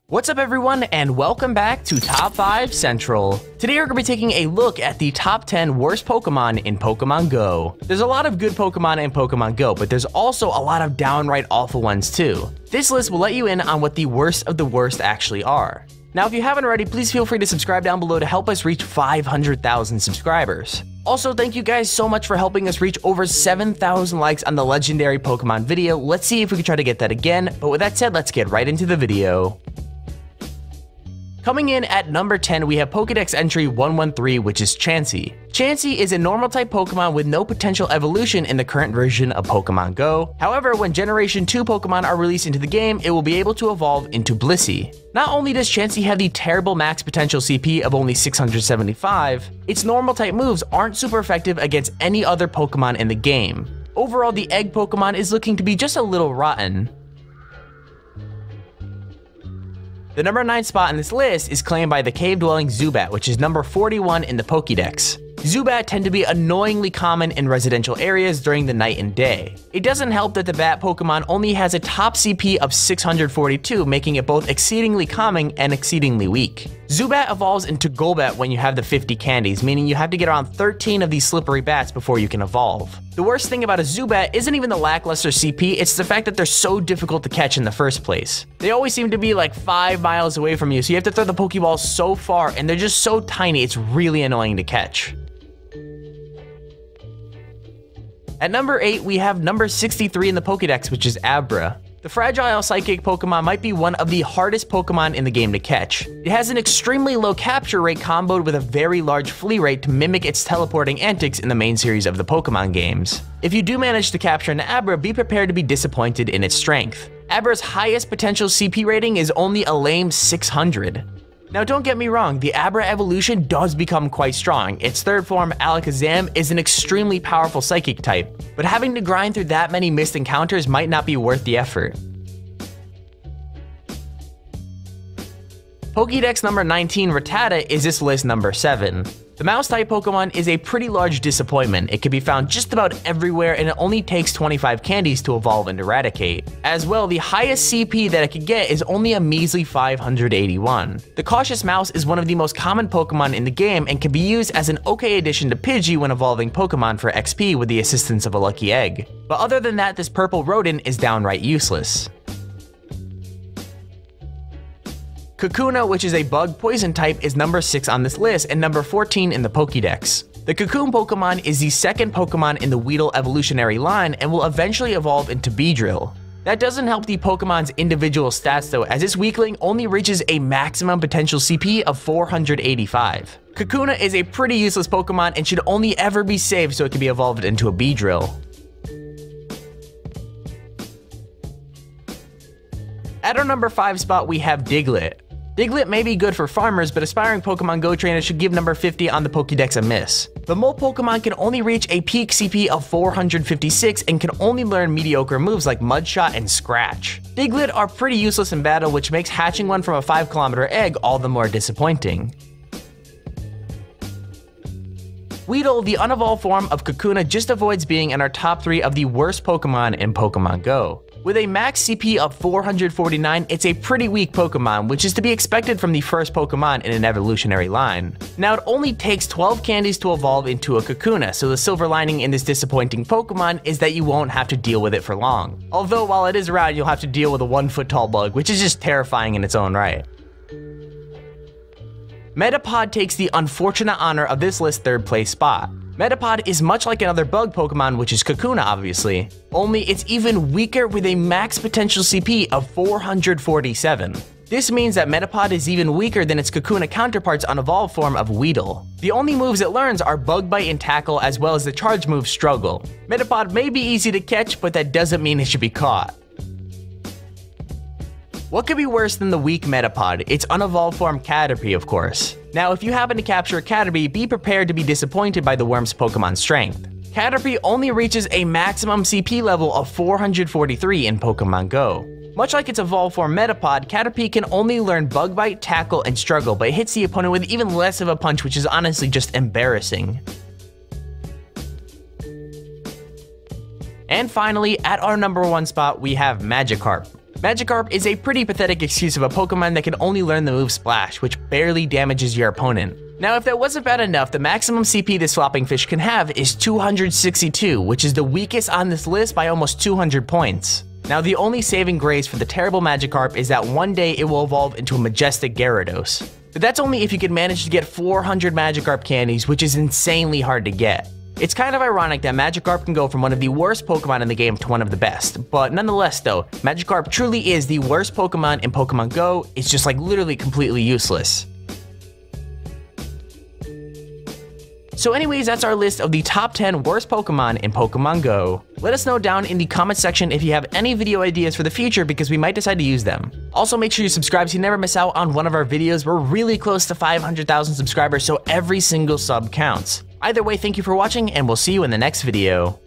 What's up everyone, and welcome back to Top 5 Central. Today we're going to be taking a look at the top 10 worst Pokemon in Pokemon Go. There's a lot of good Pokemon in Pokemon Go, but there's also a lot of downright awful ones too. This list will let you in on what the worst of the worst actually are. Now if you haven't already, please feel free to subscribe down below to help us reach 500,000 subscribers. Also, thank you guys so much for helping us reach over 7,000 likes on the legendary Pokemon video. Let's see if we can try to get that again, but with that said, let's get right into the video. Coming in at number 10, we have Pokedex entry 113, which is Chansey. Chansey is a normal type Pokemon with no potential evolution in the current version of Pokemon Go. However, when Generation 2 Pokemon are released into the game, it will be able to evolve into Blissey. Not only does Chansey have the terrible max potential CP of only 675, its normal type moves aren't super effective against any other Pokemon in the game. Overall, the egg Pokemon is looking to be just a little rotten. The number 9 spot in this list is claimed by the cave-dwelling Zubat, which is number 41 in the Pokédex. Zubat tend to be annoyingly common in residential areas during the night and day. It doesn't help that the bat Pokemon only has a top CP of 642, making it both exceedingly common and exceedingly weak. Zubat evolves into Golbat when you have the 50 candies, meaning you have to get around 13 of these slippery bats before you can evolve. The worst thing about a Zubat isn't even the lackluster CP, it's the fact that they're so difficult to catch in the first place. They always seem to be like 5 miles away from you, so you have to throw the Pokeball so far, and they're just so tiny, it's really annoying to catch. At number 8, we have number 63 in the Pokédex, which is Abra. The fragile psychic Pokemon might be one of the hardest Pokemon in the game to catch. It has an extremely low capture rate comboed with a very large flee rate to mimic its teleporting antics in the main series of the Pokemon games. If you do manage to capture an Abra, be prepared to be disappointed in its strength. Abra's highest potential CP rating is only a lame 600. Now don't get me wrong, the Abra evolution does become quite strong. Its third form, Alakazam, is an extremely powerful psychic type, but having to grind through that many missed encounters might not be worth the effort. Pokédex number 19, Rattata, is this list number 7. The mouse-type Pokemon is a pretty large disappointment. It can be found just about everywhere and it only takes 25 candies to evolve and eradicate. As well, the highest CP that it could get is only a measly 581. The Cautious Mouse is one of the most common Pokemon in the game and can be used as an okay addition to Pidgey when evolving Pokemon for XP with the assistance of a lucky egg. But other than that, this purple rodent is downright useless. Kakuna, which is a bug poison type, is number 6 on this list and number 14 in the Pokédex. The Cocoon Pokemon is the second Pokemon in the Weedle evolutionary line and will eventually evolve into Beedrill. That doesn't help the Pokemon's individual stats though, as its weakling only reaches a maximum potential CP of 485. Kakuna is a pretty useless Pokemon and should only ever be saved so it can be evolved into a Beedrill. At our number 5 spot, we have Diglett. Diglett may be good for farmers, but aspiring Pokemon Go trainers should give number 50 on the Pokédex a miss. The mole Pokemon can only reach a peak CP of 456 and can only learn mediocre moves like Mudshot and Scratch. Diglett are pretty useless in battle, which makes hatching one from a 5-kilometer egg all the more disappointing. Weedle, the unevolved form of Kakuna, just avoids being in our top 3 of the worst Pokemon in Pokemon Go. With a max CP of 449, it's a pretty weak Pokemon, which is to be expected from the first Pokemon in an evolutionary line. Now it only takes 12 candies to evolve into a Kakuna, so the silver lining in this disappointing Pokemon is that you won't have to deal with it for long. Although while it is around, you'll have to deal with a 1-foot-tall bug, which is just terrifying in its own right. Metapod takes the unfortunate honor of this list's 3rd place spot. Metapod is much like another bug Pokemon, which is Kakuna obviously, only it's even weaker with a max potential CP of 447. This means that Metapod is even weaker than its Kakuna counterpart's unevolved form of Weedle. The only moves it learns are Bug Bite and Tackle, as well as the charge move Struggle. Metapod may be easy to catch, but that doesn't mean it should be caught. What could be worse than the weak Metapod? Its unevolved form Caterpie, of course. Now, if you happen to capture a Caterpie, be prepared to be disappointed by the worm's Pokemon strength. Caterpie only reaches a maximum CP level of 443 in Pokemon Go. Much like its evolved form Metapod, Caterpie can only learn Bug Bite, Tackle, and Struggle, but hits the opponent with even less of a punch, which is honestly just embarrassing. And finally, at our number 1 spot, we have Magikarp. Magikarp is a pretty pathetic excuse of a Pokemon that can only learn the move Splash, which barely damages your opponent. Now, if that wasn't bad enough, the maximum CP this flopping fish can have is 262, which is the weakest on this list by almost 200 points. Now, the only saving grace for the terrible Magikarp is that one day it will evolve into a majestic Gyarados. But that's only if you can manage to get 400 Magikarp candies, which is insanely hard to get. It's kind of ironic that Magikarp can go from one of the worst Pokemon in the game to one of the best, but nonetheless though, Magikarp truly is the worst Pokemon in Pokemon Go. It's just like literally completely useless. So anyways, that's our list of the top 10 worst Pokemon in Pokemon Go. Let us know down in the comment section if you have any video ideas for the future because we might decide to use them. Also make sure you subscribe so you never miss out on one of our videos. We're really close to 500,000 subscribers, so every single sub counts. Either way, thank you for watching and we'll see you in the next video.